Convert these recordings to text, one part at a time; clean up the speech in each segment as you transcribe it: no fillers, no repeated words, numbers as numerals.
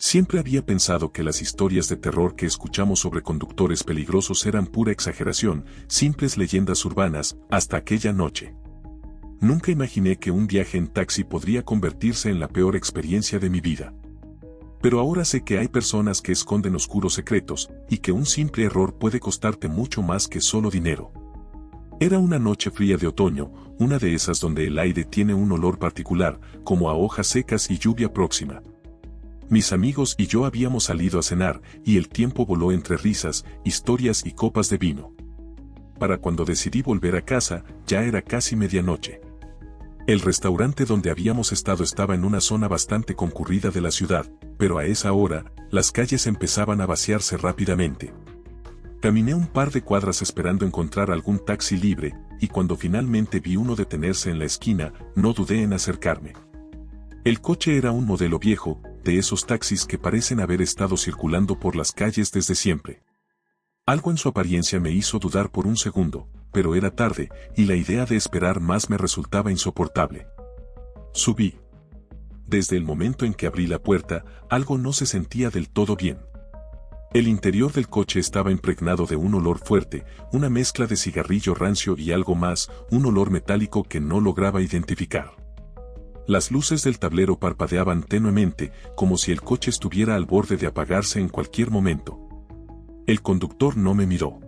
Siempre había pensado que las historias de terror que escuchamos sobre conductores peligrosos eran pura exageración, simples leyendas urbanas, hasta aquella noche. Nunca imaginé que un viaje en taxi podría convertirse en la peor experiencia de mi vida. Pero ahora sé que hay personas que esconden oscuros secretos, y que un simple error puede costarte mucho más que solo dinero. Era una noche fría de otoño, una de esas donde el aire tiene un olor particular, como a hojas secas y lluvia próxima. Mis amigos y yo habíamos salido a cenar, y el tiempo voló entre risas, historias y copas de vino. Para cuando decidí volver a casa, ya era casi medianoche. El restaurante donde habíamos estado estaba en una zona bastante concurrida de la ciudad, pero a esa hora, las calles empezaban a vaciarse rápidamente. Caminé un par de cuadras esperando encontrar algún taxi libre, y cuando finalmente vi uno detenerse en la esquina, no dudé en acercarme. El coche era un modelo viejo, de esos taxis que parecen haber estado circulando por las calles desde siempre. Algo en su apariencia me hizo dudar por un segundo, pero era tarde, y la idea de esperar más me resultaba insoportable. Subí. Desde el momento en que abrí la puerta, algo no se sentía del todo bien. El interior del coche estaba impregnado de un olor fuerte, una mezcla de cigarrillo rancio y algo más, un olor metálico que no lograba identificar. Las luces del tablero parpadeaban tenuemente, como si el coche estuviera al borde de apagarse en cualquier momento. El conductor no me miró.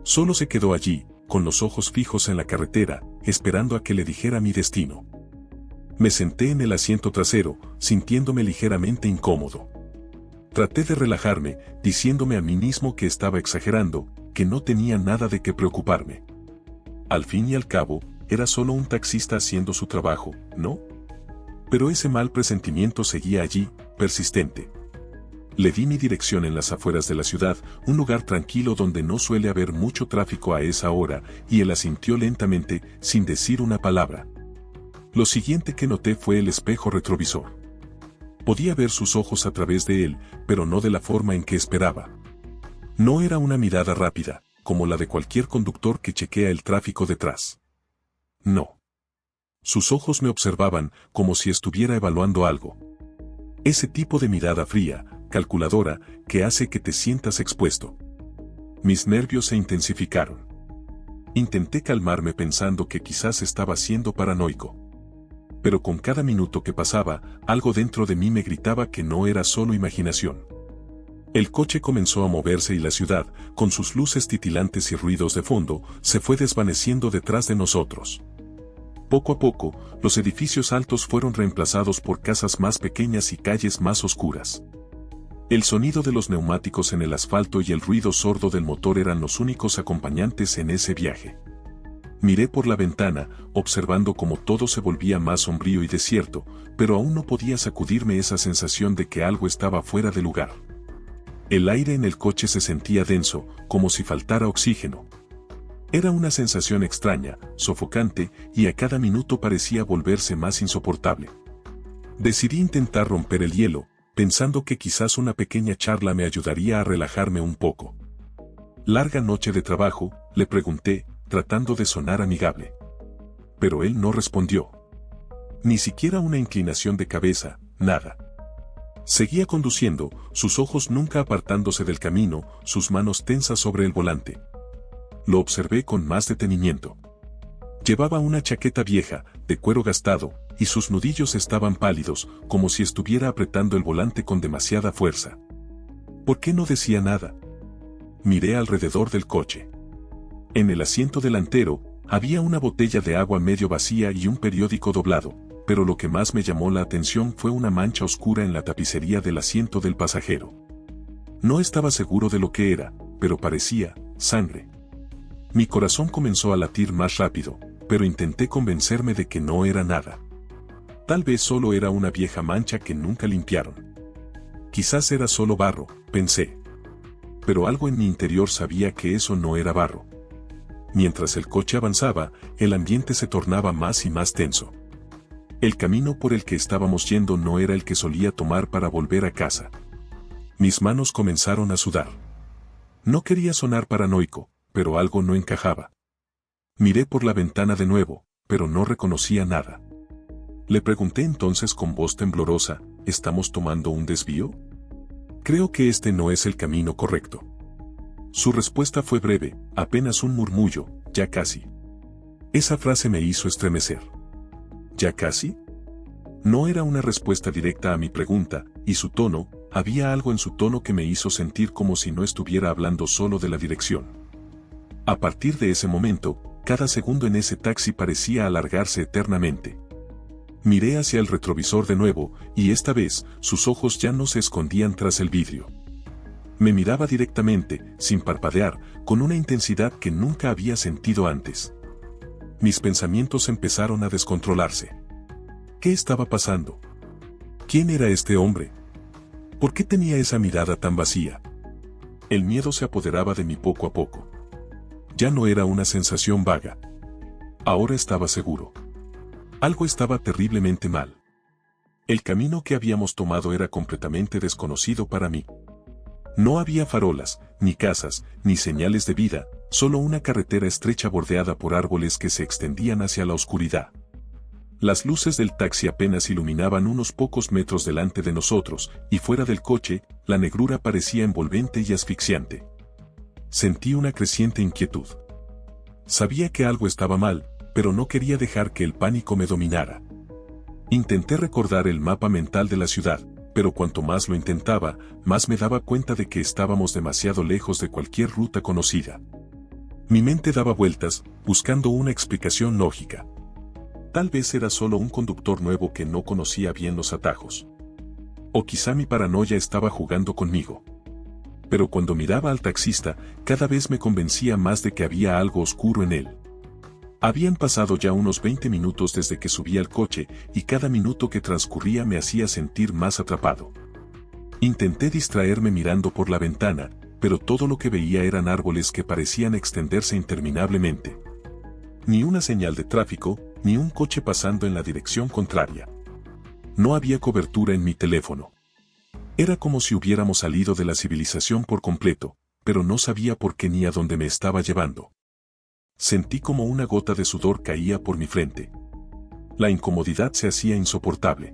Solo se quedó allí, con los ojos fijos en la carretera, esperando a que le dijera mi destino. Me senté en el asiento trasero, sintiéndome ligeramente incómodo. Traté de relajarme, diciéndome a mí mismo que estaba exagerando, que no tenía nada de qué preocuparme. Al fin y al cabo, era solo un taxista haciendo su trabajo, ¿no? Pero ese mal presentimiento seguía allí, persistente. Le di mi dirección en las afueras de la ciudad, un lugar tranquilo donde no suele haber mucho tráfico a esa hora, y él asintió lentamente, sin decir una palabra. Lo siguiente que noté fue el espejo retrovisor. Podía ver sus ojos a través de él, pero no de la forma en que esperaba. No era una mirada rápida, como la de cualquier conductor que chequea el tráfico detrás. No. Sus ojos me observaban, como si estuviera evaluando algo. Ese tipo de mirada fría, calculadora, que hace que te sientas expuesto. Mis nervios se intensificaron. Intenté calmarme pensando que quizás estaba siendo paranoico. Pero con cada minuto que pasaba, algo dentro de mí me gritaba que no era solo imaginación. El coche comenzó a moverse y la ciudad, con sus luces titilantes y ruidos de fondo, se fue desvaneciendo detrás de nosotros. Poco a poco, los edificios altos fueron reemplazados por casas más pequeñas y calles más oscuras. El sonido de los neumáticos en el asfalto y el ruido sordo del motor eran los únicos acompañantes en ese viaje. Miré por la ventana, observando cómo todo se volvía más sombrío y desierto, pero aún no podía sacudirme esa sensación de que algo estaba fuera de lugar. El aire en el coche se sentía denso, como si faltara oxígeno. Era una sensación extraña, sofocante, y a cada minuto parecía volverse más insoportable. Decidí intentar romper el hielo, pensando que quizás una pequeña charla me ayudaría a relajarme un poco. «¿Larga noche de trabajo?», le pregunté, tratando de sonar amigable. Pero él no respondió. Ni siquiera una inclinación de cabeza, nada. Seguía conduciendo, sus ojos nunca apartándose del camino, sus manos tensas sobre el volante. Lo observé con más detenimiento. Llevaba una chaqueta vieja, de cuero gastado, y sus nudillos estaban pálidos, como si estuviera apretando el volante con demasiada fuerza. ¿Por qué no decía nada? Miré alrededor del coche. En el asiento delantero, había una botella de agua medio vacía y un periódico doblado, pero lo que más me llamó la atención fue una mancha oscura en la tapicería del asiento del pasajero. No estaba seguro de lo que era, pero parecía sangre. Mi corazón comenzó a latir más rápido, pero intenté convencerme de que no era nada. Tal vez solo era una vieja mancha que nunca limpiaron. Quizás era solo barro, pensé. Pero algo en mi interior sabía que eso no era barro. Mientras el coche avanzaba, el ambiente se tornaba más y más tenso. El camino por el que estábamos yendo no era el que solía tomar para volver a casa. Mis manos comenzaron a sudar. No quería sonar paranoico, pero algo no encajaba. Miré por la ventana de nuevo, pero no reconocía nada. Le pregunté entonces con voz temblorosa, ¿estamos tomando un desvío? Creo que este no es el camino correcto. Su respuesta fue breve, apenas un murmullo, ya casi. Esa frase me hizo estremecer. ¿Ya casi? No era una respuesta directa a mi pregunta, y su tono, había algo en su tono que me hizo sentir como si no estuviera hablando solo de la dirección. A partir de ese momento, cada segundo en ese taxi parecía alargarse eternamente. Miré hacia el retrovisor de nuevo, y esta vez, sus ojos ya no se escondían tras el vidrio. Me miraba directamente, sin parpadear, con una intensidad que nunca había sentido antes. Mis pensamientos empezaron a descontrolarse. ¿Qué estaba pasando? ¿Quién era este hombre? ¿Por qué tenía esa mirada tan vacía? El miedo se apoderaba de mí poco a poco. Ya no era una sensación vaga. Ahora estaba seguro. Algo estaba terriblemente mal. El camino que habíamos tomado era completamente desconocido para mí. No había farolas, ni casas, ni señales de vida, solo una carretera estrecha bordeada por árboles que se extendían hacia la oscuridad. Las luces del taxi apenas iluminaban unos pocos metros delante de nosotros, y fuera del coche, la negrura parecía envolvente y asfixiante. Sentí una creciente inquietud. Sabía que algo estaba mal, pero no quería dejar que el pánico me dominara. Intenté recordar el mapa mental de la ciudad, pero cuanto más lo intentaba, más me daba cuenta de que estábamos demasiado lejos de cualquier ruta conocida. Mi mente daba vueltas, buscando una explicación lógica. Tal vez era solo un conductor nuevo que no conocía bien los atajos. O quizá mi paranoia estaba jugando conmigo. Pero cuando miraba al taxista, cada vez me convencía más de que había algo oscuro en él. Habían pasado ya unos 20 minutos desde que subí al coche, y cada minuto que transcurría me hacía sentir más atrapado. Intenté distraerme mirando por la ventana, pero todo lo que veía eran árboles que parecían extenderse interminablemente. Ni una señal de tráfico, ni un coche pasando en la dirección contraria. No había cobertura en mi teléfono. Era como si hubiéramos salido de la civilización por completo, pero no sabía por qué ni a dónde me estaba llevando. Sentí como una gota de sudor caía por mi frente. La incomodidad se hacía insoportable.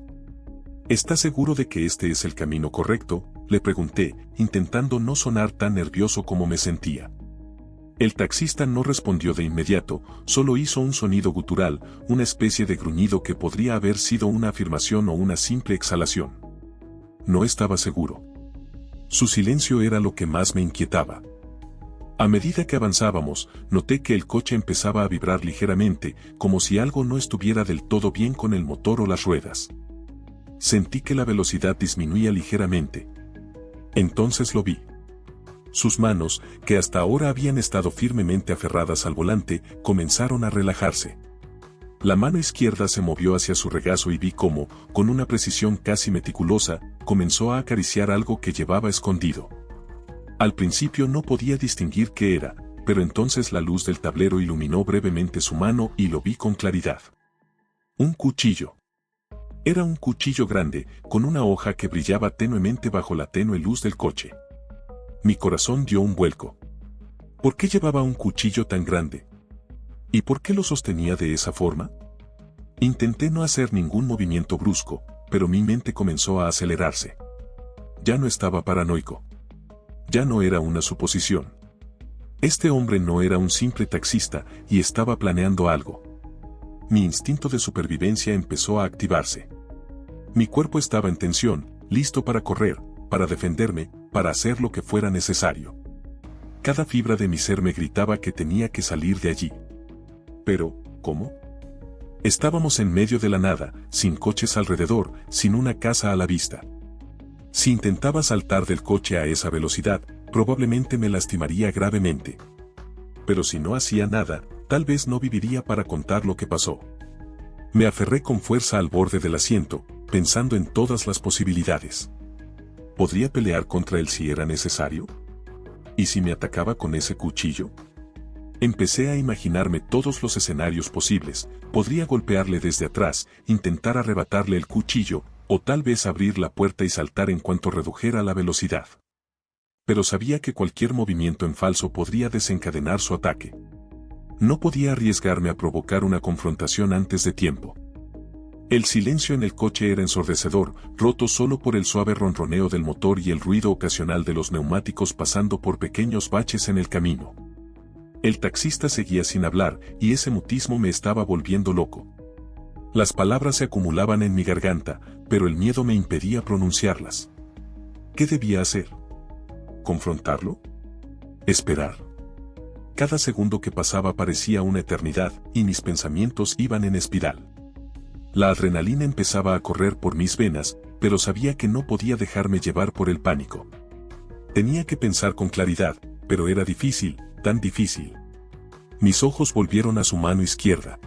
¿Estás seguro de que este es el camino correcto?, le pregunté, intentando no sonar tan nervioso como me sentía. El taxista no respondió de inmediato, solo hizo un sonido gutural, una especie de gruñido que podría haber sido una afirmación o una simple exhalación. No estaba seguro. Su silencio era lo que más me inquietaba. A medida que avanzábamos, noté que el coche empezaba a vibrar ligeramente, como si algo no estuviera del todo bien con el motor o las ruedas. Sentí que la velocidad disminuía ligeramente. Entonces lo vi. Sus manos, que hasta ahora habían estado firmemente aferradas al volante, comenzaron a relajarse. La mano izquierda se movió hacia su regazo y vi cómo, con una precisión casi meticulosa, comenzó a acariciar algo que llevaba escondido. Al principio no podía distinguir qué era, pero entonces la luz del tablero iluminó brevemente su mano y lo vi con claridad. Un cuchillo. Era un cuchillo grande, con una hoja que brillaba tenuemente bajo la tenue luz del coche. Mi corazón dio un vuelco. ¿Por qué llevaba un cuchillo tan grande? ¿Y por qué lo sostenía de esa forma? Intenté no hacer ningún movimiento brusco, pero mi mente comenzó a acelerarse. Ya no estaba paranoico. Ya no era una suposición. Este hombre no era un simple taxista y estaba planeando algo. Mi instinto de supervivencia empezó a activarse. Mi cuerpo estaba en tensión, listo para correr, para defenderme, para hacer lo que fuera necesario. Cada fibra de mi ser me gritaba que tenía que salir de allí. Pero, ¿cómo? Estábamos en medio de la nada, sin coches alrededor, sin una casa a la vista. Si intentaba saltar del coche a esa velocidad, probablemente me lastimaría gravemente. Pero si no hacía nada, tal vez no viviría para contar lo que pasó. Me aferré con fuerza al borde del asiento, pensando en todas las posibilidades. ¿Podría pelear contra él si era necesario? ¿Y si me atacaba con ese cuchillo? Empecé a imaginarme todos los escenarios posibles. Podría golpearle desde atrás, intentar arrebatarle el cuchillo, o tal vez abrir la puerta y saltar en cuanto redujera la velocidad. Pero sabía que cualquier movimiento en falso podría desencadenar su ataque. No podía arriesgarme a provocar una confrontación antes de tiempo. El silencio en el coche era ensordecedor, roto solo por el suave ronroneo del motor y el ruido ocasional de los neumáticos pasando por pequeños baches en el camino. El taxista seguía sin hablar, y ese mutismo me estaba volviendo loco. Las palabras se acumulaban en mi garganta, pero el miedo me impedía pronunciarlas. ¿Qué debía hacer? ¿Confrontarlo? ¿Esperar? Cada segundo que pasaba parecía una eternidad, y mis pensamientos iban en espiral. La adrenalina empezaba a correr por mis venas, pero sabía que no podía dejarme llevar por el pánico. Tenía que pensar con claridad, pero era difícil, tan difícil. Mis ojos volvieron a su mano izquierda.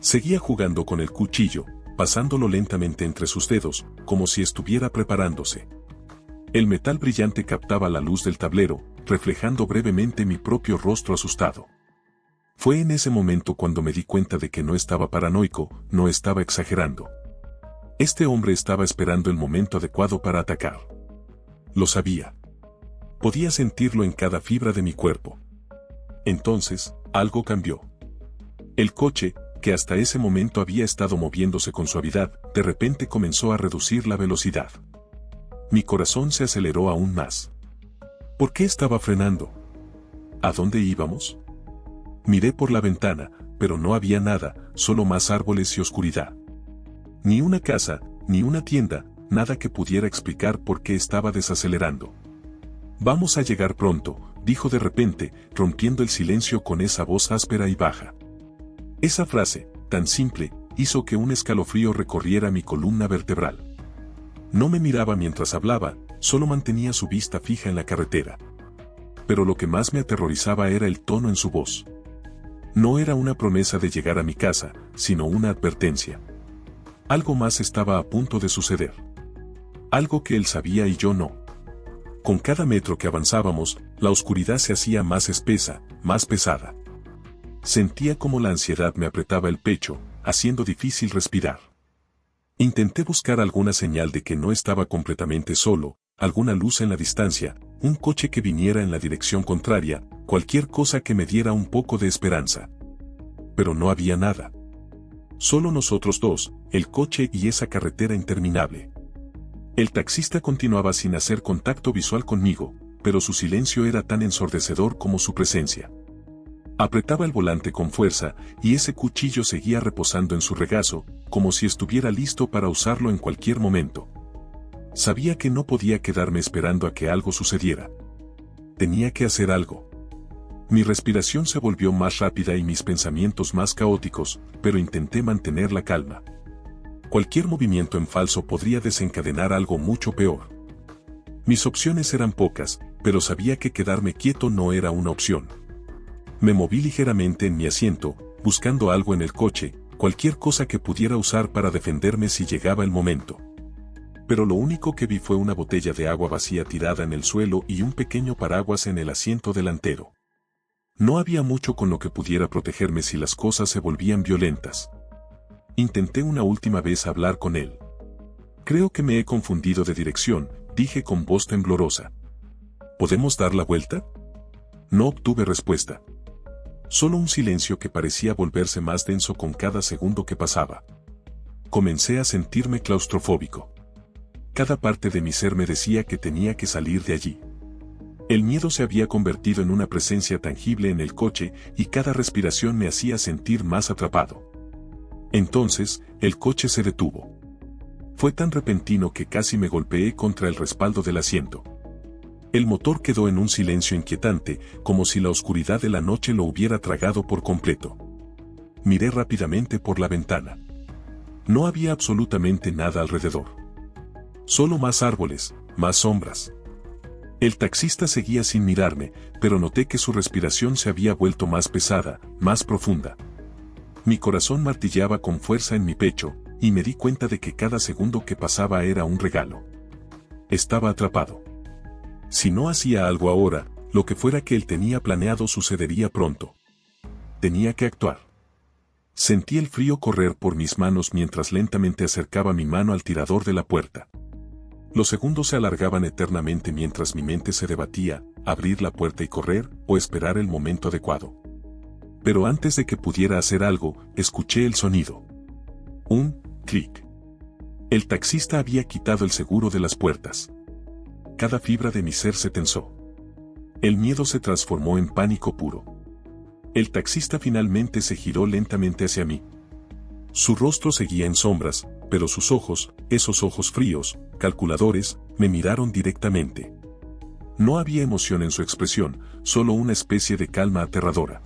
Seguía jugando con el cuchillo, pasándolo lentamente entre sus dedos, como si estuviera preparándose. El metal brillante captaba la luz del tablero, reflejando brevemente mi propio rostro asustado. Fue en ese momento cuando me di cuenta de que no estaba paranoico, no estaba exagerando. Este hombre estaba esperando el momento adecuado para atacar. Lo sabía. Podía sentirlo en cada fibra de mi cuerpo. Entonces, algo cambió. El coche, que hasta ese momento había estado moviéndose con suavidad, de repente comenzó a reducir la velocidad. Mi corazón se aceleró aún más. ¿Por qué estaba frenando? ¿A dónde íbamos? Miré por la ventana, pero no había nada, solo más árboles y oscuridad. Ni una casa, ni una tienda, nada que pudiera explicar por qué estaba desacelerando. Vamos a llegar pronto, dijo de repente, rompiendo el silencio con esa voz áspera y baja. Esa frase, tan simple, hizo que un escalofrío recorriera mi columna vertebral. No me miraba mientras hablaba, solo mantenía su vista fija en la carretera. Pero lo que más me aterrorizaba era el tono en su voz. No era una promesa de llegar a mi casa, sino una advertencia. Algo más estaba a punto de suceder. Algo que él sabía y yo no. Con cada metro que avanzábamos, la oscuridad se hacía más espesa, más pesada. Sentía como la ansiedad me apretaba el pecho, haciendo difícil respirar. Intenté buscar alguna señal de que no estaba completamente solo, alguna luz en la distancia, un coche que viniera en la dirección contraria, cualquier cosa que me diera un poco de esperanza. Pero no había nada. Solo nosotros dos, el coche y esa carretera interminable. El taxista continuaba sin hacer contacto visual conmigo, pero su silencio era tan ensordecedor como su presencia. Apretaba el volante con fuerza, y ese cuchillo seguía reposando en su regazo, como si estuviera listo para usarlo en cualquier momento. Sabía que no podía quedarme esperando a que algo sucediera. Tenía que hacer algo. Mi respiración se volvió más rápida y mis pensamientos más caóticos, pero intenté mantener la calma. Cualquier movimiento en falso podría desencadenar algo mucho peor. Mis opciones eran pocas, pero sabía que quedarme quieto no era una opción. Me moví ligeramente en mi asiento, buscando algo en el coche, cualquier cosa que pudiera usar para defenderme si llegaba el momento. Pero lo único que vi fue una botella de agua vacía tirada en el suelo y un pequeño paraguas en el asiento delantero. No había mucho con lo que pudiera protegerme si las cosas se volvían violentas. Intenté una última vez hablar con él. Creo que me he confundido de dirección, dije con voz temblorosa. ¿Podemos dar la vuelta? No obtuve respuesta. Solo un silencio que parecía volverse más denso con cada segundo que pasaba. Comencé a sentirme claustrofóbico. Cada parte de mi ser me decía que tenía que salir de allí. El miedo se había convertido en una presencia tangible en el coche y cada respiración me hacía sentir más atrapado. Entonces, el coche se detuvo. Fue tan repentino que casi me golpeé contra el respaldo del asiento. El motor quedó en un silencio inquietante, como si la oscuridad de la noche lo hubiera tragado por completo. Miré rápidamente por la ventana. No había absolutamente nada alrededor. Solo más árboles, más sombras. El taxista seguía sin mirarme, pero noté que su respiración se había vuelto más pesada, más profunda. Mi corazón martillaba con fuerza en mi pecho, y me di cuenta de que cada segundo que pasaba era un regalo. Estaba atrapado. Si no hacía algo ahora, lo que fuera que él tenía planeado sucedería pronto. Tenía que actuar. Sentí el frío correr por mis manos mientras lentamente acercaba mi mano al tirador de la puerta. Los segundos se alargaban eternamente mientras mi mente se debatía, abrir la puerta y correr, o esperar el momento adecuado. Pero antes de que pudiera hacer algo, escuché el sonido. Un Clic. El taxista había quitado el seguro de las puertas. Cada fibra de mi ser se tensó. El miedo se transformó en pánico puro. El taxista finalmente se giró lentamente hacia mí. Su rostro seguía en sombras, pero sus ojos, esos ojos fríos, calculadores, me miraron directamente. No había emoción en su expresión, solo una especie de calma aterradora.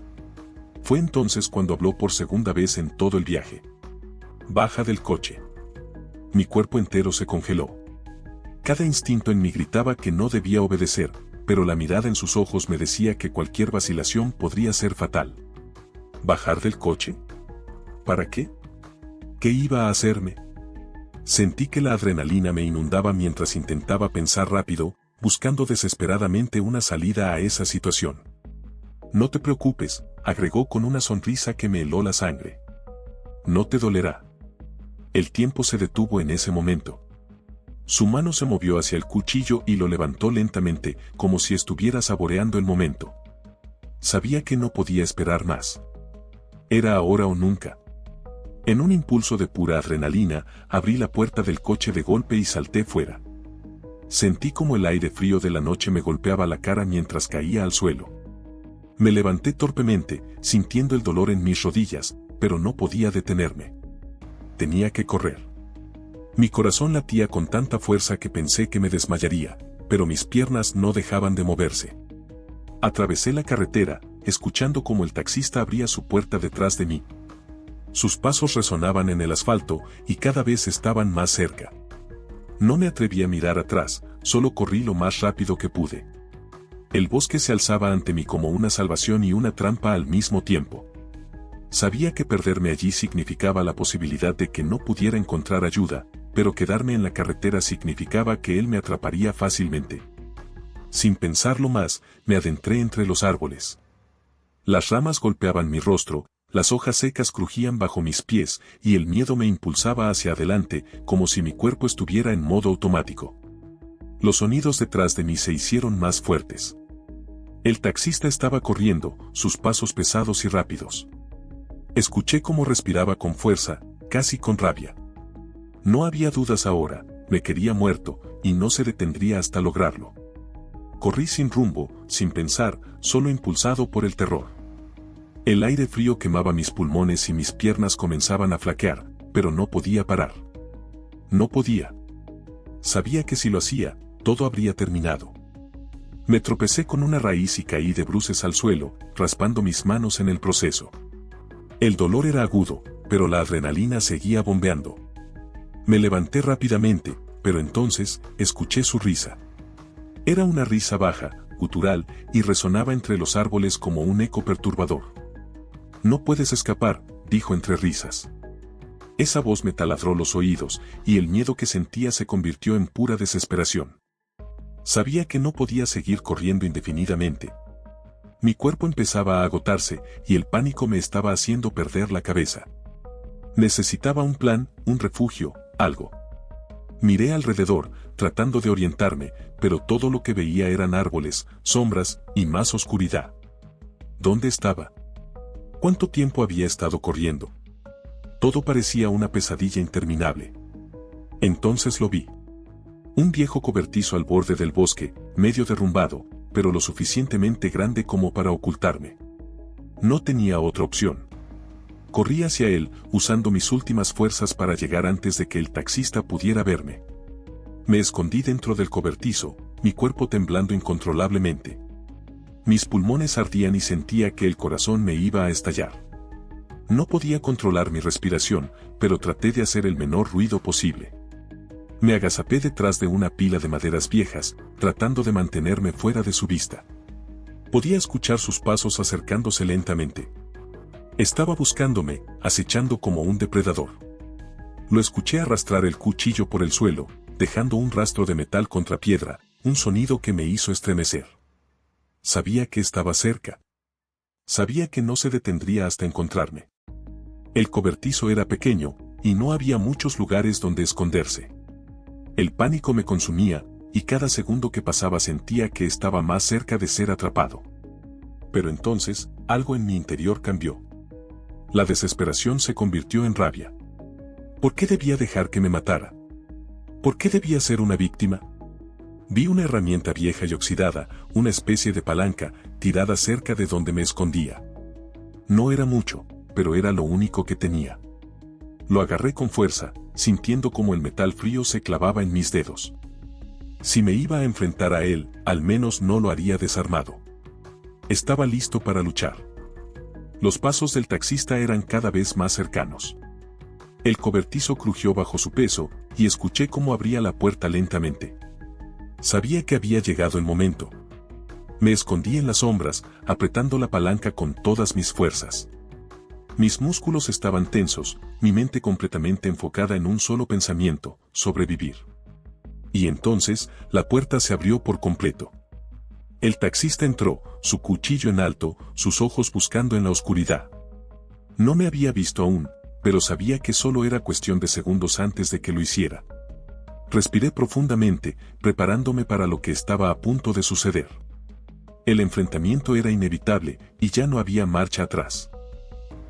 Fue entonces cuando habló por segunda vez en todo el viaje. Baja del coche. Mi cuerpo entero se congeló. Cada instinto en mí gritaba que no debía obedecer, pero la mirada en sus ojos me decía que cualquier vacilación podría ser fatal. ¿Bajar del coche? ¿Para qué? ¿Qué iba a hacerme? Sentí que la adrenalina me inundaba mientras intentaba pensar rápido, buscando desesperadamente una salida a esa situación. No te preocupes, agregó con una sonrisa que me heló la sangre. No te dolerá. El tiempo se detuvo en ese momento. Su mano se movió hacia el cuchillo y lo levantó lentamente, como si estuviera saboreando el momento. Sabía que no podía esperar más. Era ahora o nunca. En un impulso de pura adrenalina, abrí la puerta del coche de golpe y salté fuera. Sentí como el aire frío de la noche me golpeaba la cara mientras caía al suelo. Me levanté torpemente, sintiendo el dolor en mis rodillas, pero no podía detenerme. Tenía que correr. Mi corazón latía con tanta fuerza que pensé que me desmayaría, pero mis piernas no dejaban de moverse. Atravesé la carretera, escuchando cómo el taxista abría su puerta detrás de mí. Sus pasos resonaban en el asfalto y cada vez estaban más cerca. No me atreví a mirar atrás, solo corrí lo más rápido que pude. El bosque se alzaba ante mí como una salvación y una trampa al mismo tiempo. Sabía que perderme allí significaba la posibilidad de que no pudiera encontrar ayuda, pero quedarme en la carretera significaba que él me atraparía fácilmente. Sin pensarlo más, me adentré entre los árboles. Las ramas golpeaban mi rostro, las hojas secas crujían bajo mis pies y el miedo me impulsaba hacia adelante como si mi cuerpo estuviera en modo automático. Los sonidos detrás de mí se hicieron más fuertes. El taxista estaba corriendo, sus pasos pesados y rápidos. Escuché cómo respiraba con fuerza, casi con rabia. No había dudas ahora, me quería muerto, y no se detendría hasta lograrlo. Corrí sin rumbo, sin pensar, solo impulsado por el terror. El aire frío quemaba mis pulmones y mis piernas comenzaban a flaquear, pero no podía parar. No podía. Sabía que si lo hacía, todo habría terminado. Me tropecé con una raíz y caí de bruces al suelo, raspando mis manos en el proceso. El dolor era agudo, pero la adrenalina seguía bombeando. Me levanté rápidamente, pero entonces, escuché su risa. Era una risa baja, gutural, y resonaba entre los árboles como un eco perturbador. No puedes escapar, dijo entre risas. Esa voz me taladró los oídos, y el miedo que sentía se convirtió en pura desesperación. Sabía que no podía seguir corriendo indefinidamente. Mi cuerpo empezaba a agotarse, y el pánico me estaba haciendo perder la cabeza. Necesitaba un plan, un refugio, algo. Miré alrededor, tratando de orientarme, pero todo lo que veía eran árboles, sombras y más oscuridad. ¿Dónde estaba? ¿Cuánto tiempo había estado corriendo? Todo parecía una pesadilla interminable. Entonces lo vi. Un viejo cobertizo al borde del bosque, medio derrumbado, pero lo suficientemente grande como para ocultarme. No tenía otra opción. Corrí hacia él, usando mis últimas fuerzas para llegar antes de que el taxista pudiera verme. Me escondí dentro del cobertizo, mi cuerpo temblando incontrolablemente. Mis pulmones ardían y sentía que el corazón me iba a estallar. No podía controlar mi respiración, pero traté de hacer el menor ruido posible. Me agazapé detrás de una pila de maderas viejas, tratando de mantenerme fuera de su vista. Podía escuchar sus pasos acercándose lentamente. Estaba buscándome, acechando como un depredador. Lo escuché arrastrar el cuchillo por el suelo, dejando un rastro de metal contra piedra, un sonido que me hizo estremecer. Sabía que estaba cerca. Sabía que no se detendría hasta encontrarme. El cobertizo era pequeño, y no había muchos lugares donde esconderse. El pánico me consumía, y cada segundo que pasaba sentía que estaba más cerca de ser atrapado. Pero entonces, algo en mi interior cambió. La desesperación se convirtió en rabia. ¿Por qué debía dejar que me matara? ¿Por qué debía ser una víctima? Vi una herramienta vieja y oxidada, una especie de palanca, tirada cerca de donde me escondía. No era mucho, pero era lo único que tenía. Lo agarré con fuerza, sintiendo como el metal frío se clavaba en mis dedos. Si me iba a enfrentar a él, al menos no lo haría desarmado. Estaba listo para luchar. Los pasos del taxista eran cada vez más cercanos. El cobertizo crujió bajo su peso, y escuché cómo abría la puerta lentamente. Sabía que había llegado el momento. Me escondí en las sombras, apretando la palanca con todas mis fuerzas. Mis músculos estaban tensos, mi mente completamente enfocada en un solo pensamiento: sobrevivir. Y entonces, la puerta se abrió por completo. El taxista entró, su cuchillo en alto, sus ojos buscando en la oscuridad. No me había visto aún, pero sabía que solo era cuestión de segundos antes de que lo hiciera. Respiré profundamente, preparándome para lo que estaba a punto de suceder. El enfrentamiento era inevitable, y ya no había marcha atrás.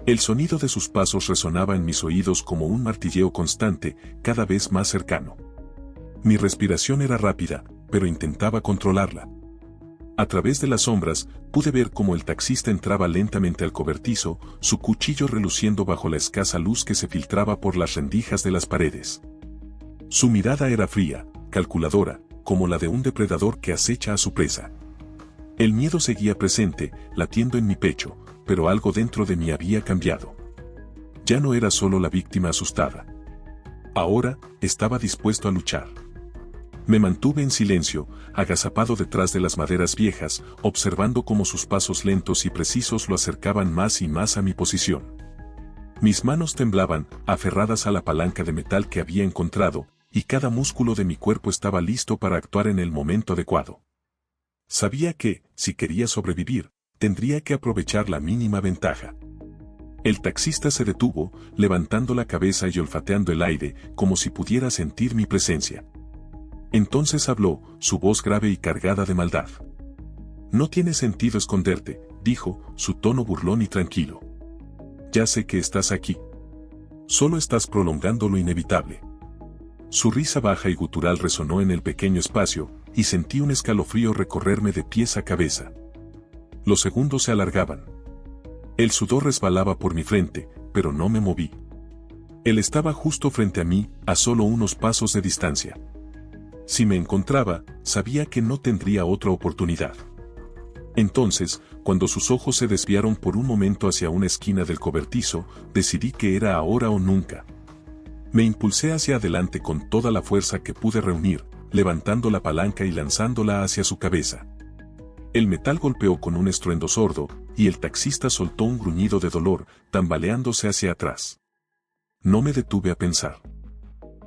El sonido de sus pasos resonaba en mis oídos como un martilleo constante, cada vez más cercano. Mi respiración era rápida, pero intentaba controlarla. A través de las sombras, pude ver cómo el taxista entraba lentamente al cobertizo, su cuchillo reluciendo bajo la escasa luz que se filtraba por las rendijas de las paredes. Su mirada era fría, calculadora, como la de un depredador que acecha a su presa. El miedo seguía presente, latiendo en mi pecho, pero algo dentro de mí había cambiado. Ya no era solo la víctima asustada. Ahora, estaba dispuesto a luchar. Me mantuve en silencio, agazapado detrás de las maderas viejas, observando cómo sus pasos lentos y precisos lo acercaban más y más a mi posición. Mis manos temblaban, aferradas a la palanca de metal que había encontrado, y cada músculo de mi cuerpo estaba listo para actuar en el momento adecuado. Sabía que, si quería sobrevivir, tendría que aprovechar la mínima ventaja. El taxista se detuvo, levantando la cabeza y olfateando el aire, como si pudiera sentir mi presencia. Entonces habló, su voz grave y cargada de maldad. «No tiene sentido esconderte», dijo, su tono burlón y tranquilo. «Ya sé que estás aquí. Solo estás prolongando lo inevitable». Su risa baja y gutural resonó en el pequeño espacio, y sentí un escalofrío recorrerme de pies a cabeza. Los segundos se alargaban. El sudor resbalaba por mi frente, pero no me moví. Él estaba justo frente a mí, a solo unos pasos de distancia. Si me encontraba, sabía que no tendría otra oportunidad. Entonces, cuando sus ojos se desviaron por un momento hacia una esquina del cobertizo, decidí que era ahora o nunca. Me impulsé hacia adelante con toda la fuerza que pude reunir, levantando la palanca y lanzándola hacia su cabeza. El metal golpeó con un estruendo sordo, y el taxista soltó un gruñido de dolor, tambaleándose hacia atrás. No me detuve a pensar.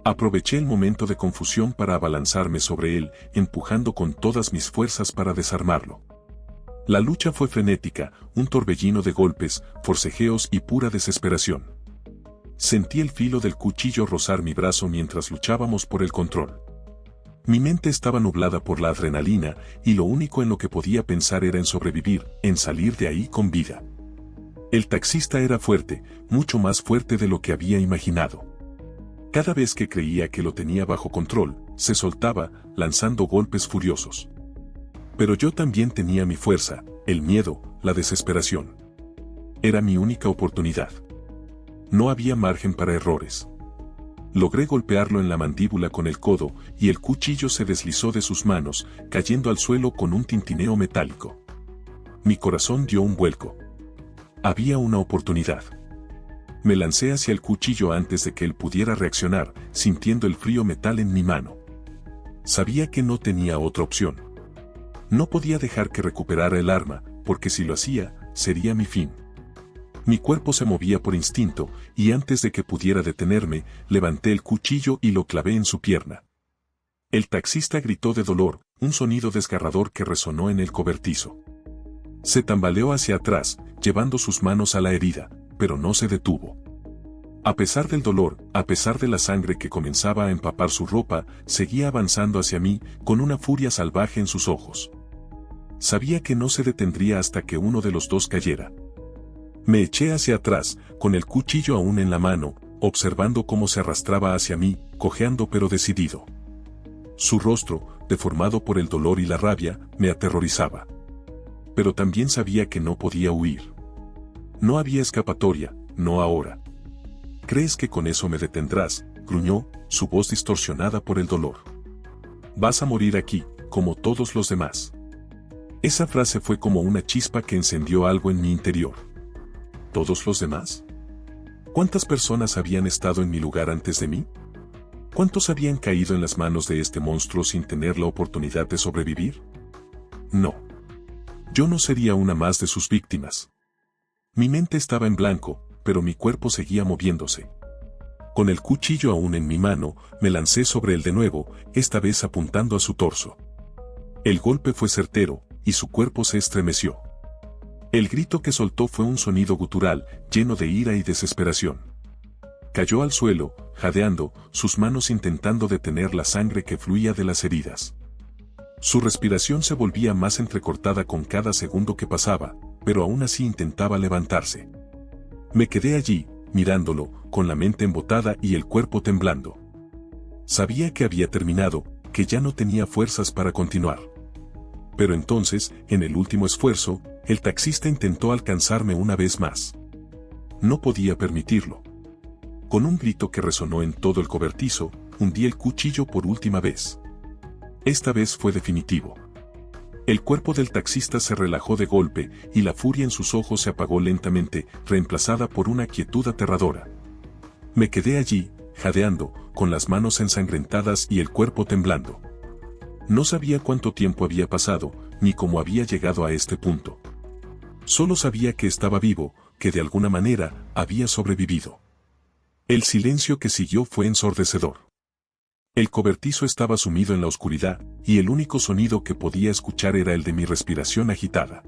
Aproveché el momento de confusión para abalanzarme sobre él, empujando con todas mis fuerzas para desarmarlo. La lucha fue frenética, un torbellino de golpes, forcejeos y pura desesperación. Sentí el filo del cuchillo rozar mi brazo mientras luchábamos por el control. Mi mente estaba nublada por la adrenalina, y lo único en lo que podía pensar era en sobrevivir, en salir de ahí con vida. El taxista era fuerte, mucho más fuerte de lo que había imaginado. Cada vez que creía que lo tenía bajo control, se soltaba, lanzando golpes furiosos. Pero yo también tenía mi fuerza, el miedo, la desesperación. Era mi única oportunidad. No había margen para errores. Logré golpearlo en la mandíbula con el codo, y el cuchillo se deslizó de sus manos, cayendo al suelo con un tintineo metálico. Mi corazón dio un vuelco. Había una oportunidad. Me lancé hacia el cuchillo antes de que él pudiera reaccionar, sintiendo el frío metal en mi mano. Sabía que no tenía otra opción. No podía dejar que recuperara el arma, porque si lo hacía, sería mi fin. Mi cuerpo se movía por instinto, y antes de que pudiera detenerme, levanté el cuchillo y lo clavé en su pierna. El taxista gritó de dolor, un sonido desgarrador que resonó en el cobertizo. Se tambaleó hacia atrás, llevando sus manos a la herida, pero no se detuvo. A pesar del dolor, a pesar de la sangre que comenzaba a empapar su ropa, seguía avanzando hacia mí, con una furia salvaje en sus ojos. Sabía que no se detendría hasta que uno de los dos cayera. Me eché hacia atrás, con el cuchillo aún en la mano, observando cómo se arrastraba hacia mí, cojeando pero decidido. Su rostro, deformado por el dolor y la rabia, me aterrorizaba. Pero también sabía que no podía huir. No había escapatoria, no ahora. ¿Crees que con eso me detendrás?, gruñó, su voz distorsionada por el dolor. Vas a morir aquí, como todos los demás. Esa frase fue como una chispa que encendió algo en mi interior. ¿Todos los demás? ¿Cuántas personas habían estado en mi lugar antes de mí? ¿Cuántos habían caído en las manos de este monstruo sin tener la oportunidad de sobrevivir? No. Yo no sería una más de sus víctimas. Mi mente estaba en blanco, pero mi cuerpo seguía moviéndose. Con el cuchillo aún en mi mano, me lancé sobre él de nuevo, esta vez apuntando a su torso. El golpe fue certero, y su cuerpo se estremeció. El grito que soltó fue un sonido gutural, lleno de ira y desesperación. Cayó al suelo, jadeando, sus manos intentando detener la sangre que fluía de las heridas. Su respiración se volvía más entrecortada con cada segundo que pasaba, pero aún así intentaba levantarse. Me quedé allí, mirándolo, con la mente embotada y el cuerpo temblando. Sabía que había terminado, que ya no tenía fuerzas para continuar. Pero entonces, en el último esfuerzo, el taxista intentó alcanzarme una vez más. No podía permitirlo. Con un grito que resonó en todo el cobertizo, hundí el cuchillo por última vez. Esta vez fue definitivo. El cuerpo del taxista se relajó de golpe y la furia en sus ojos se apagó lentamente, reemplazada por una quietud aterradora. Me quedé allí, jadeando, con las manos ensangrentadas y el cuerpo temblando. No sabía cuánto tiempo había pasado, ni cómo había llegado a este punto. Solo sabía que estaba vivo, que de alguna manera había sobrevivido. El silencio que siguió fue ensordecedor. El cobertizo estaba sumido en la oscuridad, y el único sonido que podía escuchar era el de mi respiración agitada.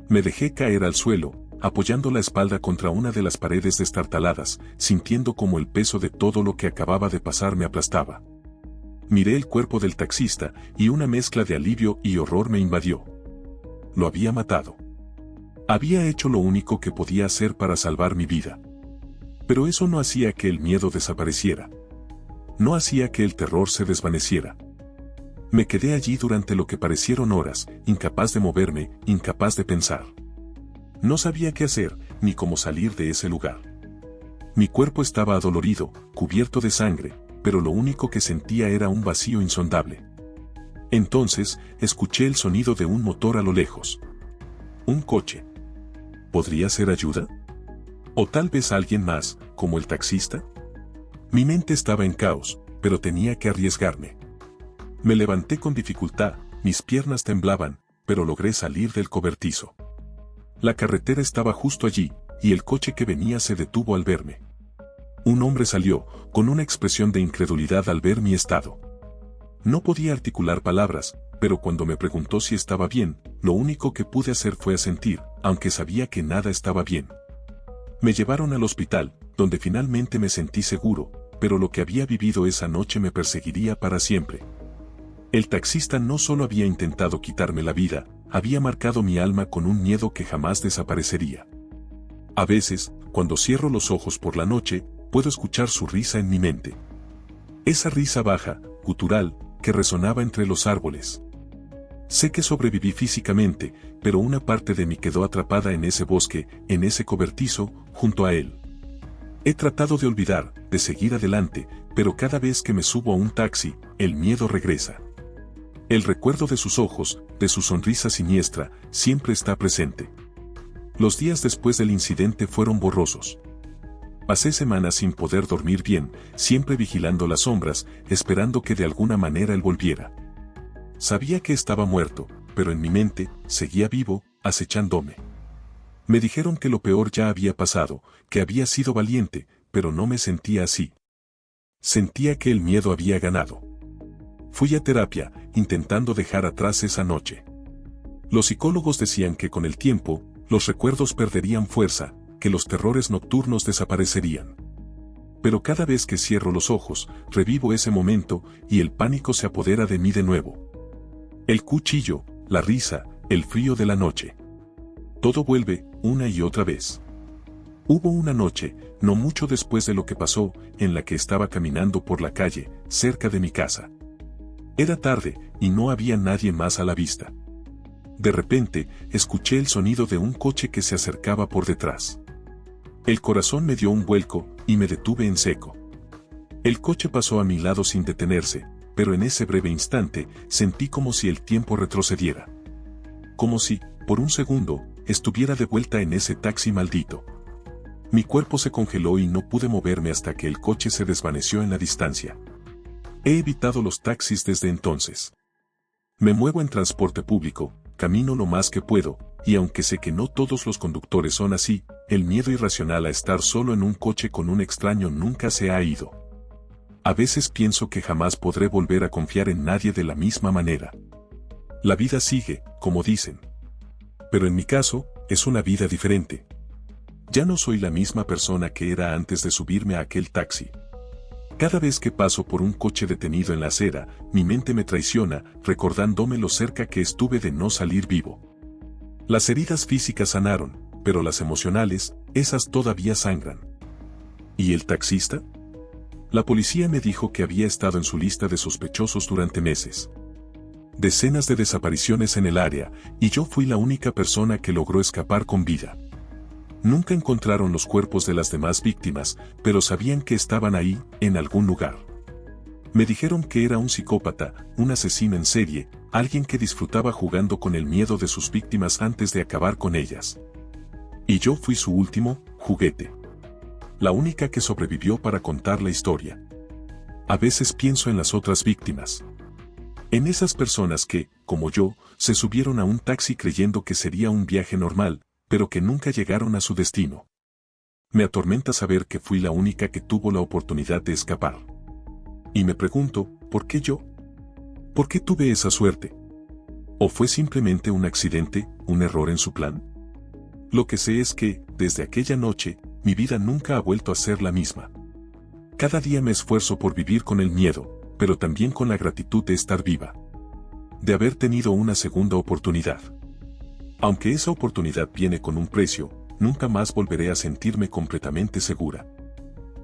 Me dejé caer al suelo, apoyando la espalda contra una de las paredes destartaladas, sintiendo como el peso de todo lo que acababa de pasar me aplastaba. Miré el cuerpo del taxista, y una mezcla de alivio y horror me invadió. Lo había matado. Había hecho lo único que podía hacer para salvar mi vida. Pero eso no hacía que el miedo desapareciera. No hacía que el terror se desvaneciera. Me quedé allí durante lo que parecieron horas, incapaz de moverme, incapaz de pensar. No sabía qué hacer, ni cómo salir de ese lugar. Mi cuerpo estaba adolorido, cubierto de sangre, pero lo único que sentía era un vacío insondable. Entonces, escuché el sonido de un motor a lo lejos. Un coche. ¿Podría ser ayuda? ¿O tal vez alguien más, como el taxista? Mi mente estaba en caos, pero tenía que arriesgarme. Me levanté con dificultad, mis piernas temblaban, pero logré salir del cobertizo. La carretera estaba justo allí, y el coche que venía se detuvo al verme. Un hombre salió, con una expresión de incredulidad al ver mi estado. No podía articular palabras, pero cuando me preguntó si estaba bien, lo único que pude hacer fue asentir, aunque sabía que nada estaba bien. Me llevaron al hospital, donde finalmente me sentí seguro, pero lo que había vivido esa noche me perseguiría para siempre. El taxista no solo había intentado quitarme la vida, había marcado mi alma con un miedo que jamás desaparecería. A veces, cuando cierro los ojos por la noche, puedo escuchar su risa en mi mente. Esa risa baja, gutural, que resonaba entre los árboles. Sé que sobreviví físicamente, pero una parte de mí quedó atrapada en ese bosque, en ese cobertizo, junto a él. He tratado de olvidar, de seguir adelante, pero cada vez que me subo a un taxi, el miedo regresa. El recuerdo de sus ojos, de su sonrisa siniestra, siempre está presente. Los días después del incidente fueron borrosos. Pasé semanas sin poder dormir bien, siempre vigilando las sombras, esperando que de alguna manera él volviera. Sabía que estaba muerto, pero en mi mente, seguía vivo, acechándome. Me dijeron que lo peor ya había pasado, que había sido valiente, pero no me sentía así. Sentía que el miedo había ganado. Fui a terapia, intentando dejar atrás esa noche. Los psicólogos decían que con el tiempo, los recuerdos perderían fuerza, que los terrores nocturnos desaparecerían. Pero cada vez que cierro los ojos, revivo ese momento, y el pánico se apodera de mí de nuevo. El cuchillo, la risa, el frío de la noche. Todo vuelve, una y otra vez. Hubo una noche, no mucho después de lo que pasó, en la que estaba caminando por la calle, cerca de mi casa. Era tarde, y no había nadie más a la vista. De repente, escuché el sonido de un coche que se acercaba por detrás. El corazón me dio un vuelco, y me detuve en seco. El coche pasó a mi lado sin detenerse, pero en ese breve instante, sentí como si el tiempo retrocediera. Como si, por un segundo, estuviera de vuelta en ese taxi maldito. Mi cuerpo se congeló y no pude moverme hasta que el coche se desvaneció en la distancia. He evitado los taxis desde entonces. Me muevo en transporte público, camino lo más que puedo, y aunque sé que no todos los conductores son así, el miedo irracional a estar solo en un coche con un extraño nunca se ha ido. A veces pienso que jamás podré volver a confiar en nadie de la misma manera. La vida sigue, como dicen. Pero en mi caso, es una vida diferente. Ya no soy la misma persona que era antes de subirme a aquel taxi. Cada vez que paso por un coche detenido en la acera, mi mente me traiciona, recordándome lo cerca que estuve de no salir vivo. Las heridas físicas sanaron, pero las emocionales, esas todavía sangran. ¿Y el taxista? La policía me dijo que había estado en su lista de sospechosos durante meses. Decenas de desapariciones en el área, y yo fui la única persona que logró escapar con vida. Nunca encontraron los cuerpos de las demás víctimas, pero sabían que estaban ahí, en algún lugar. Me dijeron que era un psicópata, un asesino en serie, alguien que disfrutaba jugando con el miedo de sus víctimas antes de acabar con ellas. Y yo fui su último juguete. La única que sobrevivió para contar la historia. A veces pienso en las otras víctimas. En esas personas que, como yo, se subieron a un taxi creyendo que sería un viaje normal, pero que nunca llegaron a su destino. Me atormenta saber que fui la única que tuvo la oportunidad de escapar. Y me pregunto, ¿por qué yo? ¿Por qué tuve esa suerte? ¿O fue simplemente un accidente, un error en su plan? Lo que sé es que, desde aquella noche, mi vida nunca ha vuelto a ser la misma. Cada día me esfuerzo por vivir con el miedo, pero también con la gratitud de estar viva. De haber tenido una segunda oportunidad. Aunque esa oportunidad viene con un precio, nunca más volveré a sentirme completamente segura.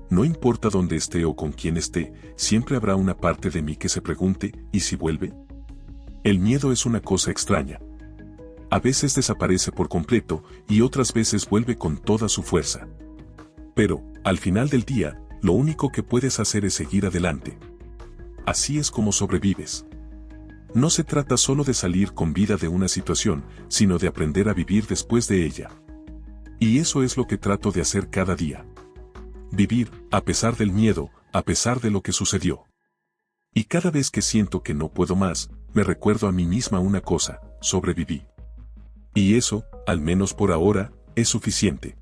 No importa dónde esté o con quién esté, siempre habrá una parte de mí que se pregunte, ¿y si vuelve? El miedo es una cosa extraña. A veces desaparece por completo, y otras veces vuelve con toda su fuerza. Pero, al final del día, lo único que puedes hacer es seguir adelante. Así es como sobrevives. No se trata solo de salir con vida de una situación, sino de aprender a vivir después de ella. Y eso es lo que trato de hacer cada día. Vivir, a pesar del miedo, a pesar de lo que sucedió. Y cada vez que siento que no puedo más, me recuerdo a mí misma una cosa: sobreviví. Y eso, al menos por ahora, es suficiente.